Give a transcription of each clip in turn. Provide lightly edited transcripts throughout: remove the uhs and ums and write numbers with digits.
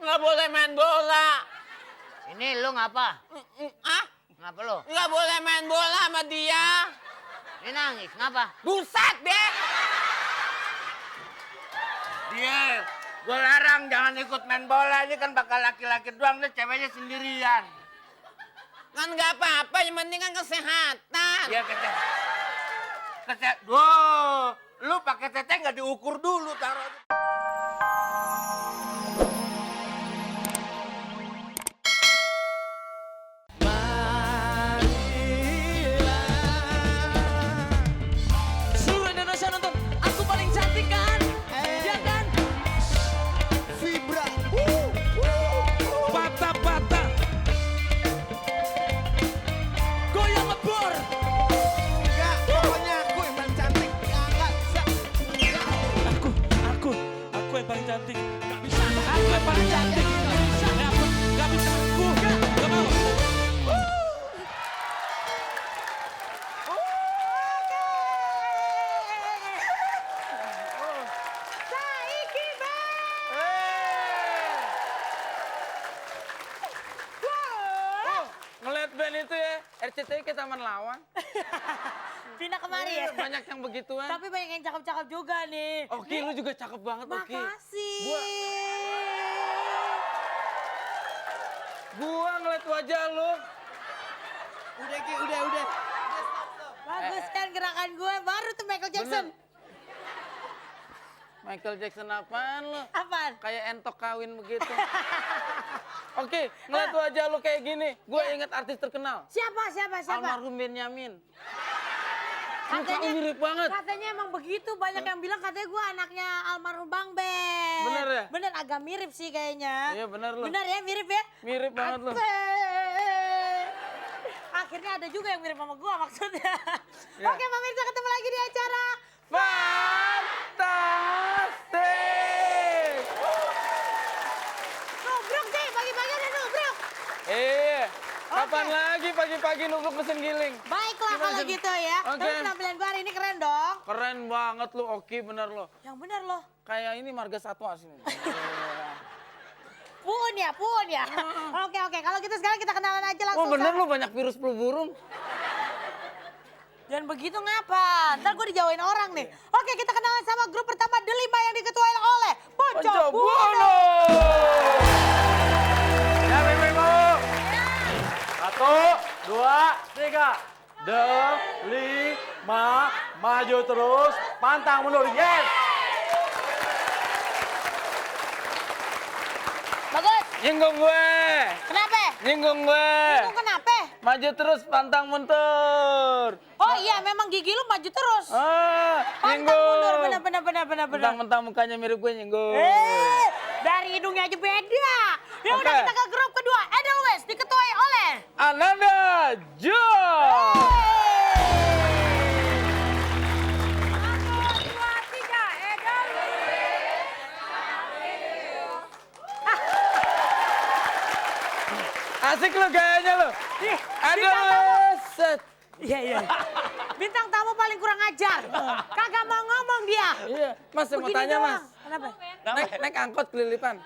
Nggak boleh main bola. Ini lu ngapa? Ah? Ngapa lu? Nggak boleh main bola sama dia. Ini nangis, ngapa? Buset deh. Dia, gue larang jangan ikut main bola. Ini kan bakal laki-laki doang, deh ceweknya sendirian. Kan nggak apa-apa, yang penting kan kesehatan. Iya Duh, lu pakai tete nggak diukur dulu taruh. Seluruh Indonesia nonton, aku paling cantik kan? Ya kan? Vibra. Patah-patah. Goyang ngebor. Enggak, pokoknya aku yang paling cantik. Enggak bisa. Aku yang paling cantik. Gak bisa. Aku yang paling cantik. Gak bisa. Gak bisa. Aku gak mau. Ngeliat band itu ya, RCTI ke Taman Lawan. Pindah kemari ya? Banyak yang begituan. Tapi banyak yang cakep-cakep juga nih. Oki, lu juga cakep banget, Oki. Makasih. Gua ngeliat wajah lu. Udah Ki, udah. Bagus kan gerakan gue, baru tuh Michael Jackson. Bener. Michael Jackson apaan lu? Apaan? Kayak entok kawin begitu. Oke, ngeliat wajah lu kayak gini, gue inget artis terkenal. Siapa? Almarhum Benyamin. Mukanya Katanya- mirip banget. Katanya emang begitu, banyak yang bilang katanya gue anaknya almarhum Bang Ben. Bener ya? Bener, agak mirip sih kayaknya. Iya bener lu. Bener ya, mirip ya? Mirip banget lu. Akhirnya ada juga yang mirip sama gue maksudnya. Ya. Oke, pemirsa ketemu lagi di acara. Fantastik. Nubruk deh, pagi-pagi ada nubruk. Kapan lagi pagi-pagi nubruk mesin giling? Baiklah Gimana, kalau Jen? gitu ya. Oke. Tapi penampilan gue hari ini keren dong. Keren banget lu, Oki, bener lo. Yang bener loh. Kayak ini marga satwa sini. Puun ya. Oke. Kalau gitu sekarang kita kenalan aja Wah langsung. bener sama- lu, banyak virus flu burung. Dan begitu ngapa? Ntar gue dijauhin orang nih. Oke, kita kenalan sama grup pertama The Lima yang diketuai oleh Ponco Buono. Ya, Bebo. 1, 2, 3. Delima, maju terus, pantang mundur. Yes. Bagus. Nyinggung gue. Kenapa? Nyinggung gue. Lu kenapa? Maju terus, pantang mundur. Oh iya, memang gigi lu maju terus. Pantang Nyinggung. mundur, benar. Mentang-mentang mukanya mirip gue nyinggung. Dari hidungnya aja beda. Ya Oke. udah kita ke grup kedua, Edelweiss diketuai oleh Ananda Jo. Asik lu gayanya lu. Aduh, set. Iya. Bintang tamu paling kurang ajar. Kagak mau ngomong dia. Iya, Mas saya mau Begini tanya doang. Mas. Kenapa? Naik angkot kelilipan.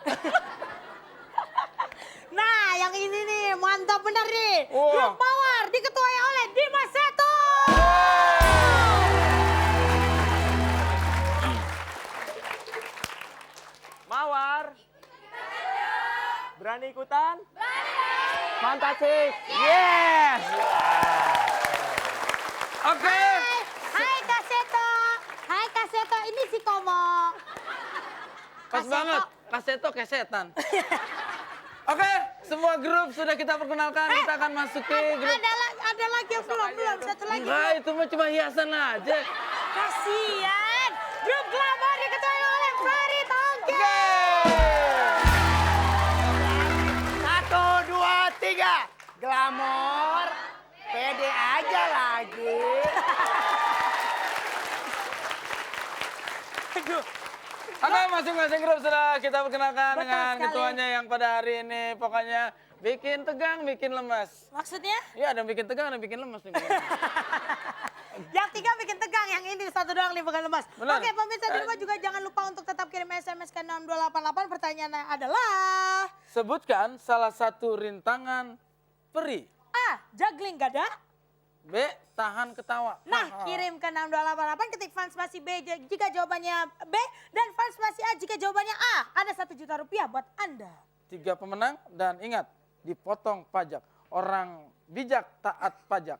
Nah, yang ini nih mantap bener nih. Wah. Grup Mawar diketuai oleh Dimas Seto. Mawar. Berani ikutan? Fantastik. Yes. Oke. Hai Kak Seto. Hai Kak Seto, ini si Komo. Pas Kak banget. Seto. Kaseto kesetan. Oke, semua grup sudah kita perkenalkan. Kita akan masuki grup. Ada lagi yang belum. Satu lagi. Enggak, itu mah cuma hiasan aja. Kasian. Grup Glamour diketuai oleh Ferry Tongke. Oke. 1, 2, 3. Glamor. Pede aja lagi. Oke, masing-masing grup sudah kita perkenalkan Betul dengan sekali. ketuanya yang pada hari ini pokoknya bikin tegang, bikin lemas. Maksudnya? Iya, ada yang bikin tegang, ada yang bikin lemas nih. Yang 3 bikin tegang, yang ini 1 doang nih bukan lemas. Benar. Oke, pemirsa di rumah juga jangan lupa untuk tetap kirim SMS ke 6288. Pertanyaannya adalah Sebutkan salah satu rintangan peri. A. Juggling gada. B. Tahan ketawa. Nah, kirim ke 6288 ketik fans spasi B jika jawabannya B dan fans spasi A jika jawabannya A. Ada 1 juta rupiah buat Anda. 3 pemenang dan ingat dipotong pajak. Orang bijak taat pajak.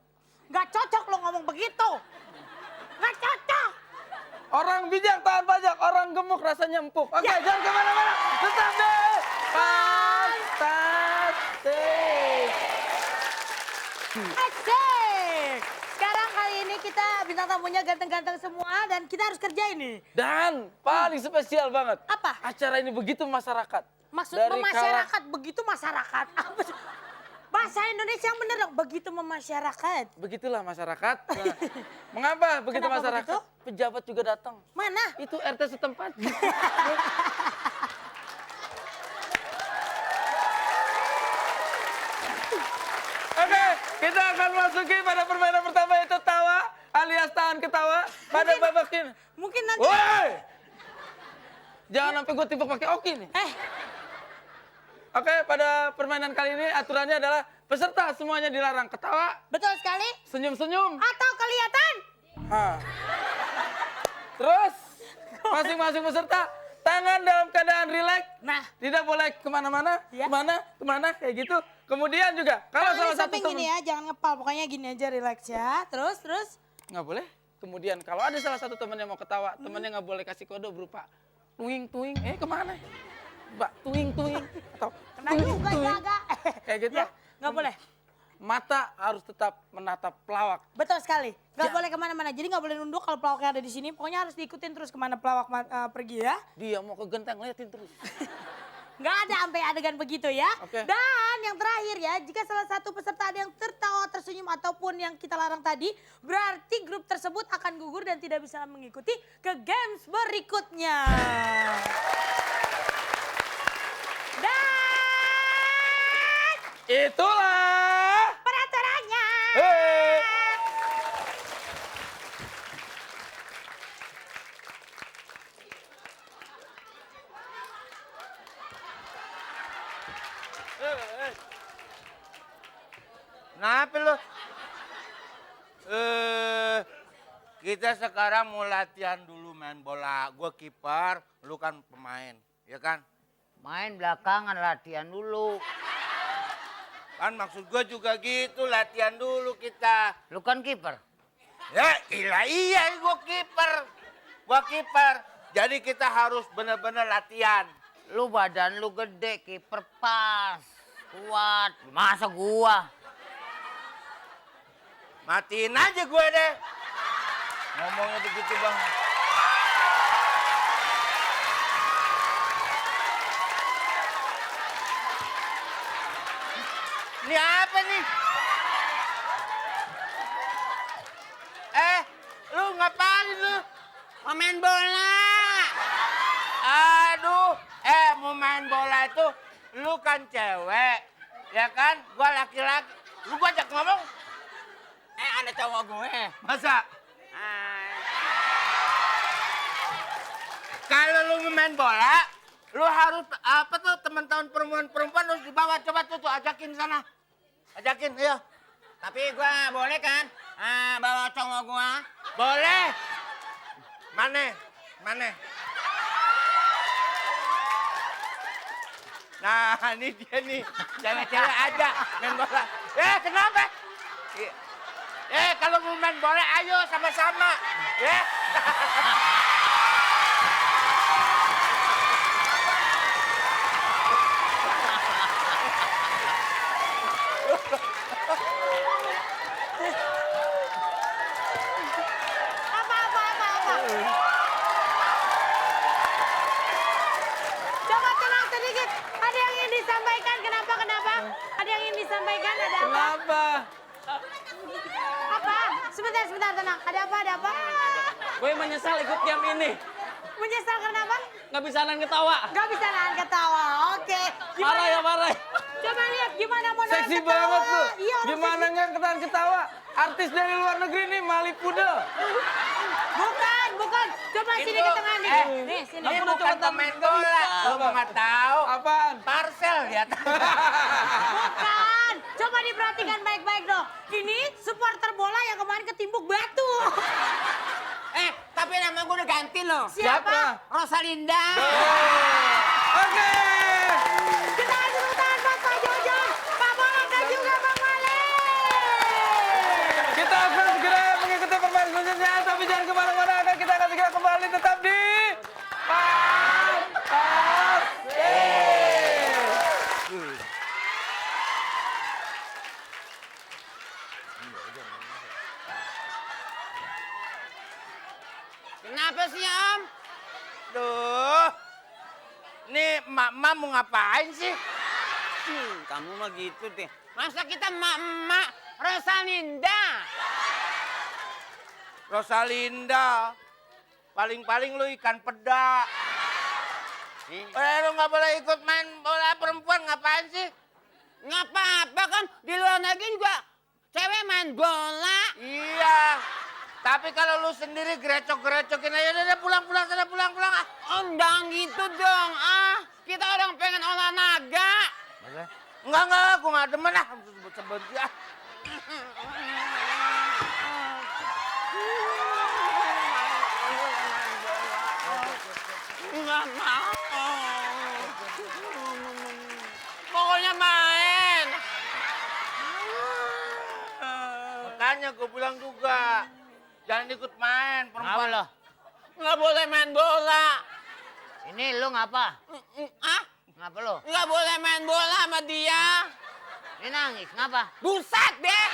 Nggak cocok lo ngomong begitu. Nggak cocok. Orang bijak taat pajak, orang gemuk rasanya empuk. Oke, jangan kemana-mana. Tetap di Fantastik. Asik. Sekarang kali ini kita bintang tamunya ganteng-ganteng semua dan kita harus kerja ini. Dan paling spesial banget. Apa? Acara ini begitu masyarakat. Maksud Dari memasyarakat begitu masyarakat. Apa sih? Bahasa Indonesia yang bener dong, begitu memasyarakat. Begitulah masyarakat. Nah, mengapa begitu Kenapa masyarakat? begitu? Pejabat juga datang. Mana? Itu RT setempat. Oke, kita akan masuki pada permainan pertama yaitu tawa alias tahan ketawa pada babak ini. Mungkin nanti... Woi! Jangan sampai gue timpuk pakai oki nih. Oke, pada permainan kali ini aturannya adalah peserta semuanya dilarang ketawa, Betul sekali. senyum-senyum. Atau kelihatan. Terus, masing-masing peserta tangan dalam keadaan rileks. Nah, Tidak boleh kemana-mana, Ya. kemana, kayak gitu. Kemudian juga, kalau tangannya salah satu samping gini teman... ya, jangan ngepal. Pokoknya gini aja, relax ya. Terus. Nggak boleh. Kemudian, kalau ada salah satu teman yang mau ketawa, temannya nggak boleh kasih kode berupa tuing-tuing. Kemana? Mbak, tuing-tuing. Atau Kena juga jaga. Kayak gitu. Ya, nggak boleh. Mata harus tetap menatap pelawak. Betul sekali. Nggak Ya. boleh kemana-mana. Jadi nggak boleh nunduk kalau pelawaknya ada di sini. Pokoknya harus diikutin terus kemana pelawak pergi ya. Dia mau ke genteng, liatin terus. Nggak ada sampai adegan begitu ya. Oke. Dan yang terakhir ya, jika salah satu peserta ada yang tertawa, tersenyum ataupun yang kita larang tadi, berarti grup tersebut akan gugur dan tidak bisa mengikuti ke games berikutnya. Dan Itulah. peraturannya. Hei. Kenapa lu? Kita sekarang mau latihan dulu main bola. Gue kiper, lu kan pemain, ya kan? Main belakangan, latihan dulu. Kan maksud gue juga gitu, latihan dulu kita. Lu kan kiper. Ya iya gue kiper. Gue kiper. Jadi kita harus bener-bener latihan. Lu badan lu gede, kiper pas. Kuat. Masa gua? Matiin aja gue deh. Ngomongnya begitu bang. Ini apa nih? Lu ngapain lu? Mau main bola. Aduh, mau main bola itu lu kan cewek, ya kan? Gua laki-laki. Lu gua ajak ngomong. Ada cowok gue. Masa? Kalau lu main bola, lu harus apa tuh teman-teman perempuan harus dibawa. Coba tuh ajakin sana. Ajakin, ayo. Tapi gua boleh kan? Bawa cowok gua. Boleh. Mana? Nah, ini dia nih. Cewek-cewek aja main bola. Kenapa? Kalau mau main bola, ayo sama-sama. Ya. Apa? Coba tenang sedikit. Ada yang ingin disampaikan? Kenapa? Ada yang ingin disampaikan? Ada apa? Kenapa? Apa? Sebentar tenang. Ada apa? Gue menyesal ikut game ini. Menyesal karena apa? Nggak bisa nahan ketawa. Gak bisa nahan ketawa. Oke. Parah ya, parah. Coba lihat gimana mau nahan Seksi ketawa. banget tuh. Iya, orang Gimana nggak ketahan ketawa? Artis dari luar negeri nih, Mali Pudel. Bukan. Coba sini ke tengah nih. Nih, sini. Ini Aku udah bukan coba pemain nggak bola. bisa. Lu nggak tahu. Apaan? Parcel lihat. Bukan. Coba diperhatikan baik-baik dong. Ini supporter bola yang kemarin ketimbuk batu. Tapi nama gue udah ganti loh. Siapa? Rosalinda. Oke. Kita kasih tepuk tangan buat Pak Jojo, Pak Bolong dan juga Bang Malik. Kita akan segera mengikuti permainan selanjutnya, tapi jangan kemana-mana, kita akan segera kembali tetap di Pantas. Kenapa sih Om? Duh. Nih emak-emak mau ngapain sih? Kamu mah gitu deh. Masa kita emak-emak Rosalinda? Rosalinda. Paling-paling lu ikan peda. Lu nggak boleh ikut main bola perempuan, ngapain sih? Nggak apa-apa kan, di luar negeri juga cewek main bola. Iya. Tapi kalau lu sendiri gerecok-gerecokin aja, udah pulang sana, pulang. Ah. Om jangan gitu dong, kita orang pengen olahraga. Enggak, gua nggak demen ah. Sebut ya. Nggak mau. Pokoknya main. Makanya gua bilang juga, jangan ikut main Apa perempuan. lo? Nggak boleh main bola. Ini lu ngapa? Ngapa lu? Nggak boleh main bola sama dia. Ini nangis, ngapa? Buset deh.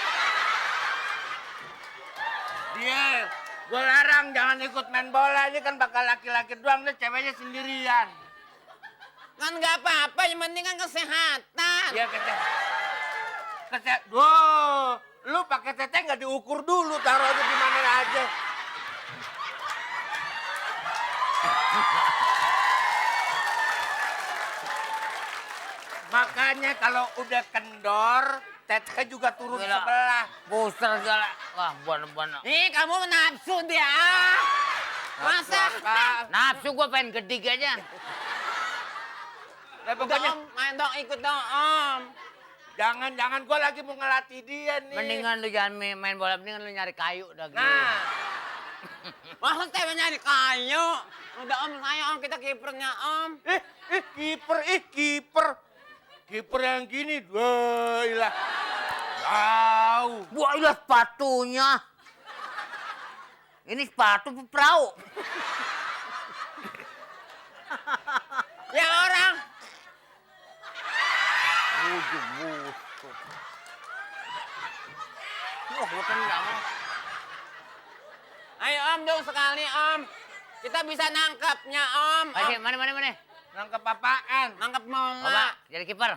Dia, gua larang jangan ikut main bola. Ini kan bakal laki-laki doang, deh ceweknya sendirian. Kan nggak apa-apa, yang penting kan kesehatan. Iya Duh, lu pakai teteh nggak diukur dulu, taruh aja di mana aja. Makanya kalau udah kendor, teteh juga turun Gila. sebelah. Booster segala. Wah, buana-buana. Ih, kamu nafsu dia. Masa? Nafsu gua pengen gedik aja. Nah, Udah pokoknya Om, main dong, ikut dong Om. jangan gua lagi mau ngelatih dia nih. Mendingan lu jangan main bola, mendingan lu nyari kayu dah gitu. Nah, Masa cewek nyari kayu? Udah Om, ayo Om, kita kipernya Om. kiper. Kiper yang gini, wah ilah. Jauh. Wah, lihat sepatunya. Ini sepatu perahu. Ya orang. Wah, gua tendang. Ayo Om dong sekali Om. Kita bisa nangkapnya Om. Masih, mana? Nangkep apaan? Nangkap bola. Coba, jadi kiper.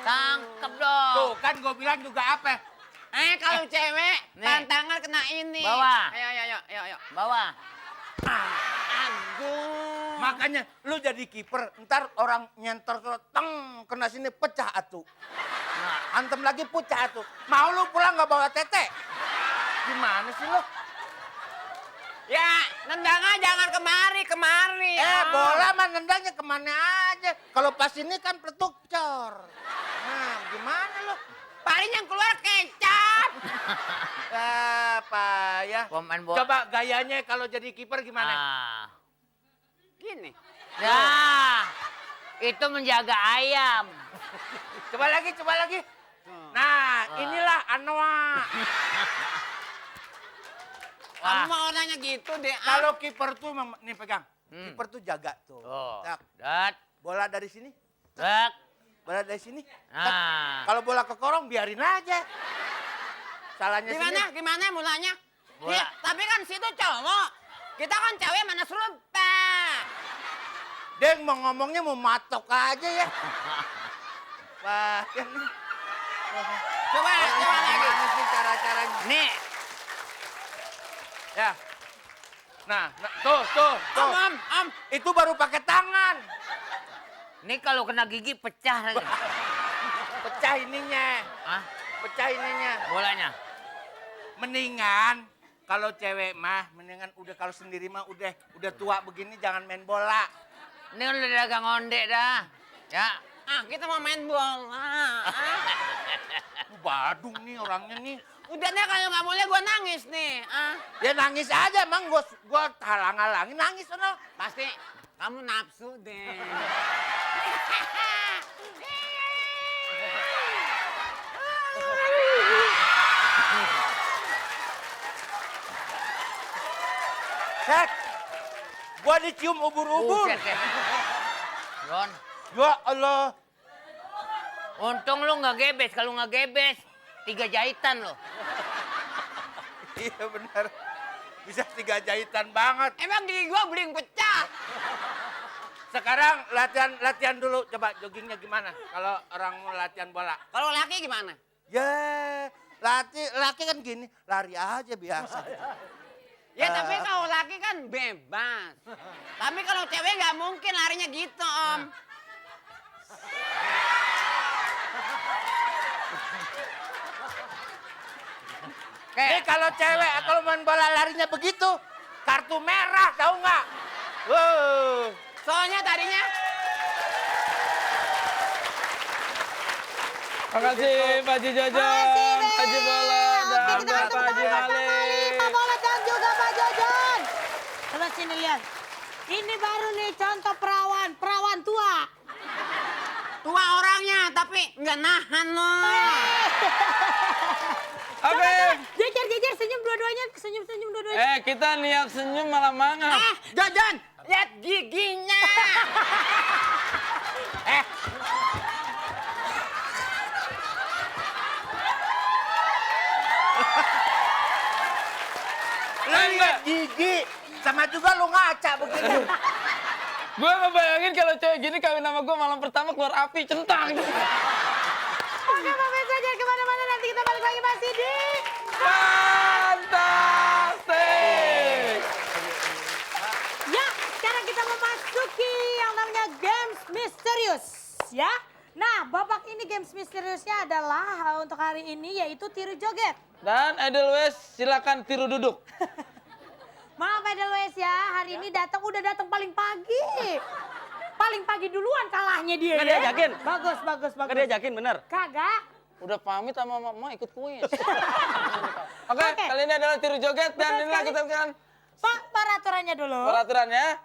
Tangkep dong. Tuh kan gue bilang juga apa? Kalau cewek, nih. tantangan kena ini. Bawah. Ayo. Bawah. Aduh. Makanya lu jadi kiper, ntar orang nyentor teng kena sini pecah atuh. Nah, antem lagi pecah atuh. Mau lu pulang nggak bawa tete? Gimana sih lu? Ya, nendangnya jangan kemari. Bola mah nendangnya kemana aja. Kalau pas ini kan peletuk cor. Nah, gimana lu? Paling yang keluar kecap. Apa ya? Pemain bola. Coba gayanya kalau jadi kiper gimana? Gini. Nah, itu menjaga ayam. Coba lagi. Nah, inilah Anwa. Kamu mau orangnya gitu deh. Kalau kiper tuh nih pegang. Kiper tuh jaga tuh. Oh. Tak, Dat, bola dari sini, dak. bola dari sini. Nah. Kalau bola ke korong biarin aja. Salahnya Gimana mulanya? Bola. Ya, tapi kan situ cowok. Kita kan cewek mana serupa. Deng mau ngomongnya mau matok aja ya. Wah, Coba lagi. Gimana sih cara-caranya? Nih, Ya. Nah, tuh. Am. Itu baru pakai tangan. Ini kalau kena gigi pecah lagi. Pecah ininya. Hah? Pecah ininya. Bolanya? Mendingan kalau cewek mah, mendingan udah kalau sendiri mah udah tua begini jangan main bola. Ini kan udah dagang onde dah. Ya. Kita mau main bola. Badung nih orangnya nih. Udah deh kalau nggak boleh gua nangis nih. Ya nangis aja, Mang. Gua halang-halangin nangis sono. Pasti kamu nafsu deh. Set. Gua dicium ubur-ubur. Buset, Ken. Ron, Ya Allah. untung lu nggak gebes. Kalau nggak gebes, 3 jahitan lo. Iya benar. Bisa 3 jahitan banget. Emang gigi gua beling pecah. Sekarang latihan dulu. Coba joggingnya gimana? Kalau orang mau latihan bola. Kalau laki gimana? Ya, laki kan gini, lari aja biasa. Ya tapi kalau laki kan bebas. Tapi kalau cewek nggak mungkin larinya gitu, Om. Kalau cewek kalau main bola larinya begitu, kartu merah tahu nggak? Wow. Soalnya tadinya Makasih Pak Haji Jajan, Pak Haji Bola, dan Oke, kita Pak Haji Malik. Pak Bola dan juga Pak Jajan. Terus sini lihat. Ini baru nih contoh perawan tua. tua orangnya tapi nggak nahan loh. Oke. Jejer senyum dua-duanya, senyum dua-duanya. Kita niat senyum malah mangap. Jajan, lihat giginya. Lu lihat gigi, sama juga lu ngaca begini. Gue ngebayangin kalau cewek gini kawin sama gue malam pertama keluar api centang. Oke, Pak Fesa jangan kemana-mana, nanti kita balik lagi masih di... Fantastic. Ya, sekarang kita memasuki yang namanya Games Misterius, ya. Nah, babak ini Games Misteriusnya adalah untuk hari ini yaitu tiru joget. Dan Edelweiss silakan tiru duduk. Maaf Edelweiss ya, hari ini udah datang paling pagi. Paling pagi duluan kalahnya dia. Nggak ya. diajakin? Bagus. Nggak diajakin bener? Kagak. Udah pamit sama mama ikut kuis. Oke, kali ini adalah tiru joget dan inilah kita akan Pak, peraturannya dulu. peraturannya.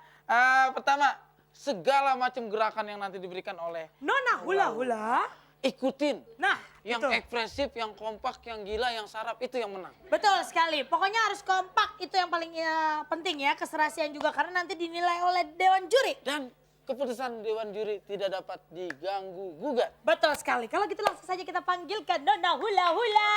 Pertama, segala macam gerakan yang nanti diberikan oleh Nona hula-hula. ikutin. Nah, Yang itu. ekspresif, yang kompak, yang gila, yang sarap itu yang menang. Betul sekali. Pokoknya harus kompak, itu yang paling penting ya, keserasian juga karena nanti dinilai oleh dewan juri. Dan keputusan dewan juri tidak dapat diganggu gugat. Betul sekali. Kalau gitu langsung saja kita panggilkan Nona hula-hula.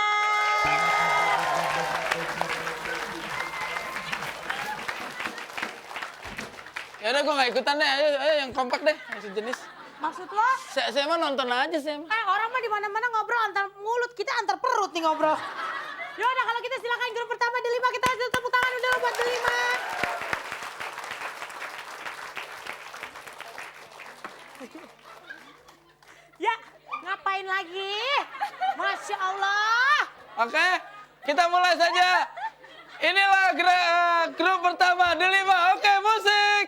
Ya udah gue nggak ikutan deh, ayo yang kompak deh, yang sejenis. Maksud lo? Saya mah nonton aja saya mah. Orang mah di mana-mana ngobrol antar mulut, kita antar perut nih ngobrol. Yaudah kalau kita silakan grup pertama Delima, kita hasil tepuk tangan dulu buat Delima. Ya, ngapain lagi? Masya Allah. Oke, kita mulai saja. Inilah grup pertama, Delima. Oke, musik.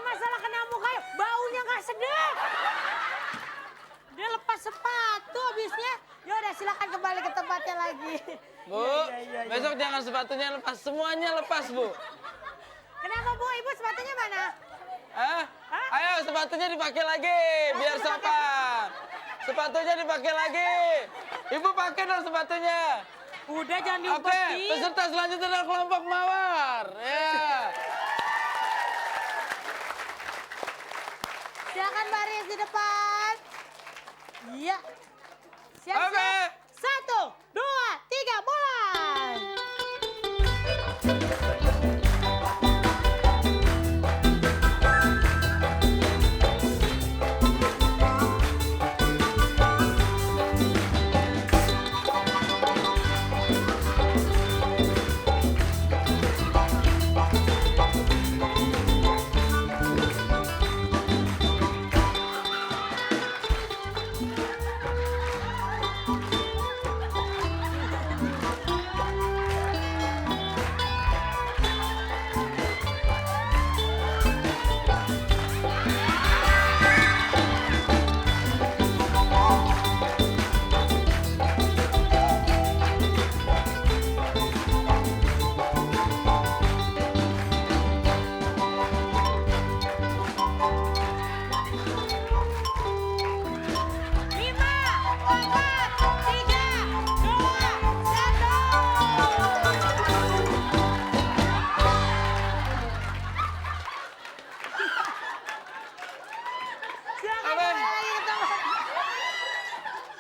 masalah kena muka, baunya nggak sedap. Dia lepas sepatu habisnya. Ya udah silakan kembali ke tempatnya lagi. Bu, besok jangan sepatunya lepas, semuanya lepas, Bu. Kenapa Bu? Ibu sepatunya mana? Hah? Ayo sepatunya dipakai lagi, biar sopan. Sepatunya dipakai lagi. Ibu pakai dong sepatunya. Udah jangan Oke, diumpetin. peserta selanjutnya adalah kelompok Mawar. Ya. Silakan baris di depan. Iya. Siap-siap. Oke. 1, 2, 3, mulai.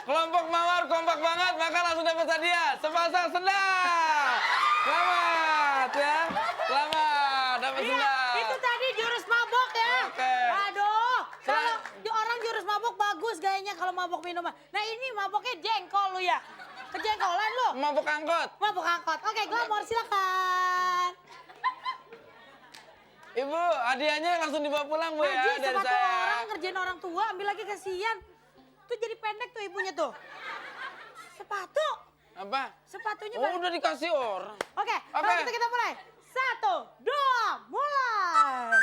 Kelompok Mawar kompak banget, maka langsung dapat hadiah. Sepasang sendal. Selamat ya. Selamat dapat Iya, sendal. itu tadi jurus mabok ya. Oke. Aduh, kalau orang jurus mabok bagus gayanya kalau mabok minuman. Nah ini maboknya jengkol lu ya. Kejengkolan lu. Mabuk angkot. Mabok angkot. Oke, Glamor silakan. Ibu, hadiahnya langsung dibawa pulang, Bu ya, Najis dari sepatu saya. orang ngerjain orang tua, ambil lagi kasihan. Tuh jadi pendek tuh ibunya tuh. Sepatu. Apa? Sepatunya Oh, balik. udah dikasih orang. Oke, kalau Oke. gitu kita mulai. 1, 2, mulai.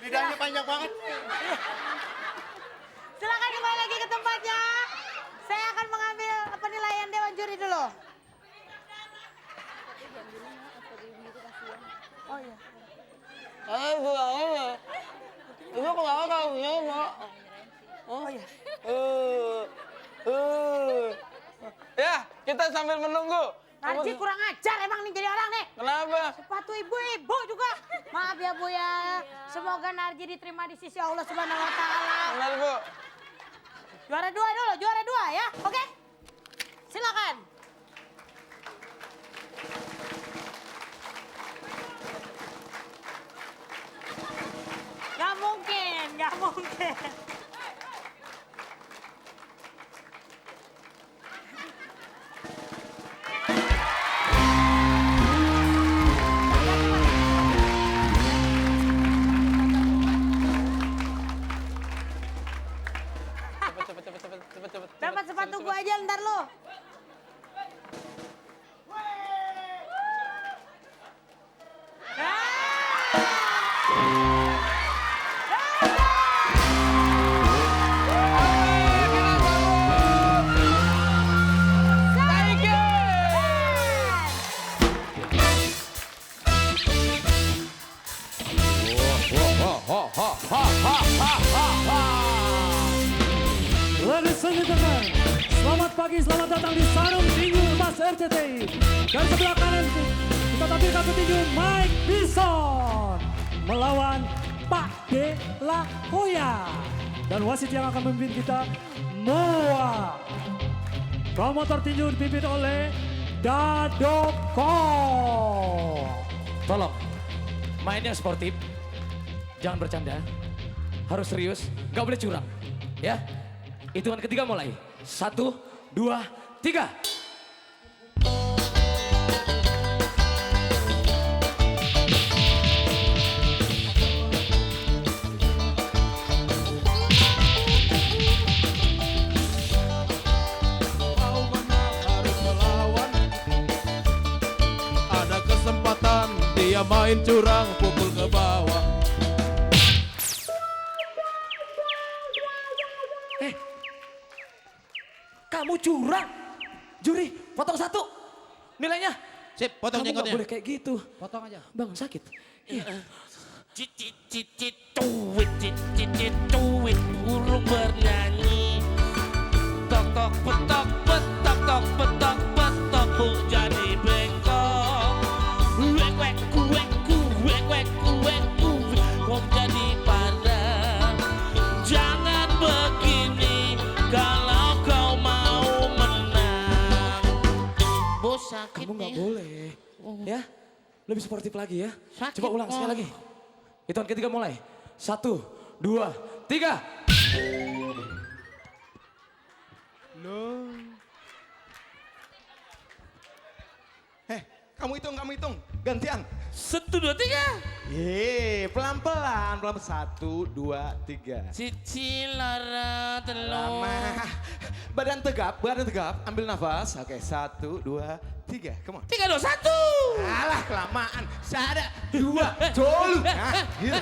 Lidahnya panjang banget. Silakan kembali lagi ke tempatnya. Saya akan mengambil penilaian Dewan Juri dulu. Oh iya. Bu, Ibu kenapa kalau punya, Mak? Oh iya. Ya, kita sambil menunggu. Narji kurang ajar emang nih jadi orang nih. Kenapa? Sepatu ibu-ibu juga. Maaf ya Bu ya. Semoga Narji diterima di sisi Allah Subhanahu wa taala. Benar, Bu. Juara 2 dulu, juara 2 ya. Oke? Silakan. Gak mungkin, gak mungkin. Cepet. Dapat sepatu gua aja ntar lo. Sengitengah. Selamat pagi, selamat datang di Sarung Tinju Mas RCTI. Dari sebelah kanan kita tampilkan petinju Mike Bison melawan Pak De La Hoya. Dan wasit yang akan memimpin kita Moa. Promotor tinju dipimpin oleh Dadoko. Tolong, mainnya sportif, jangan bercanda, harus serius, nggak boleh curang, ya. Hitungan ketiga mulai, 1, 2, 3. Mau menang harus melawan. Ada kesempatan dia main curang, pukul ke bawah. Kamu curang, juri, potong 1, nilainya. Sip, potong Kamu nggak jenggotnya. boleh kayak gitu. Potong aja. Bang, sakit. Iya. Cicit burung bernyanyi. Tok tok petok petok tok petok petok bu jadi bengkok. Wek wek kuek kuek wek kuek kuek kok jadi padang. Jangan begini kalau kau mau menang. Bos sakit Kamu nggak nih. boleh, ya. Lebih sportif lagi ya. Sakit, Coba ulang sekali Om. lagi. Hitungan ketiga mulai, 1, 2, 3. Kamu hitung, gantian. 1, 2, 3. Pelan-pelan, 1, 2, 3. Cici lara telur. Lama. Badan tegap, ambil nafas. Oke, 1, 2, 3, come on. 3, 2, 1. Alah, kelamaan. 1, 2, dulu. Nah, gitu.